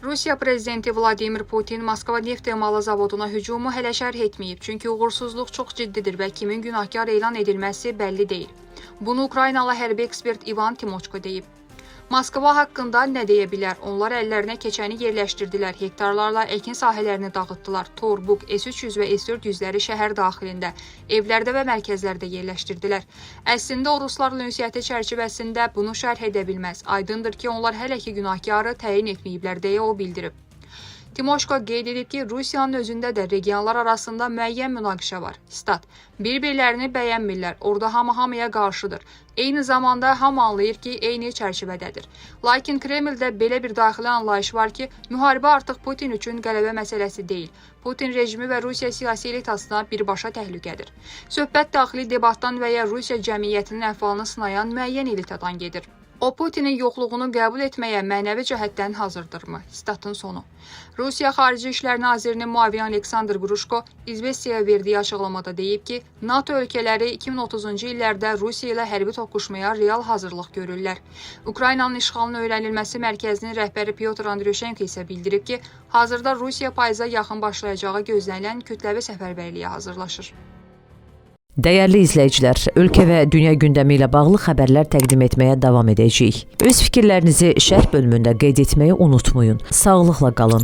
Rusiya prezidenti Vladimir Putin Moskva neft emalı zavoduna hücumu hələ şərh etməyib, çünki uğursuzluq çox ciddidir və kimin günahkar elan edilməsi bəlli deyil. Bunu Ukraynalı hərbi ekspert İvan Timoçko deyib. Moskva haqqında nə deyə bilər? Onlar əllərinə keçəni yerləşdirdilər, hektarlarla əkin sahələrini dağıtdılar, Torbuk, S-300 və S-400-ləri şəhər daxilində, evlərdə və mərkəzlərdə yerləşdirdilər. Əslində o Ruslarla ünsiyyəti çərçivəsində bunu şərh edə bilməz. Aydındır ki, onlar hələ ki günahkarı təyin etməyiblər deyə o bildirib. Timoşko qeyd edib ki, Rusiyanın özündə də regionlar arasında müəyyən münaqişə var. Stat, bir-birlərini bəyənmirlər, orada hamı hamıya qarşıdır. Eyni zamanda hamı anlayır ki, eyni çərçivədədir. Lakin Kremldə belə bir daxili anlayış var ki, müharibə artıq Putin üçün qələbə məsələsi deyil. Putin rejimi və Rusiya siyasi elitasına birbaşa təhlükədir. Söhbət daxili debatdan və ya Rusiya cəmiyyətinin əhvalını sınayan müəyyən elitadan gedir. O, Putinin yoxluğunu qəbul etməyə mənəvi cəhətdən hazırdırmı? Statın sonu. Rusiya Xarici İşlər Nazirinin müavini Aleksandr Gruşko İzvestiyaya verdiyi açıqlamada deyib ki, NATO ölkələri 2030-cu illərdə Rusiya ilə hərbi toqquşmaya real hazırlıq görürlər. Ukraynanın işğalının öyrənilməsi mərkəzinin rəhbəri Pyotr Andrushenko isə bildirib ki, hazırda Rusiya payıza yaxın başlayacağı gözlənilən kütləvi səfərbərliyə hazırlaşır. Dəyərli izləyicilər, ölkə və dünya gündəmi ilə bağlı xəbərlər təqdim etməyə davam edəcəyik. Öz fikirlərinizi şərh bölümündə qeyd etməyi unutmayın. Sağlıqla qalın.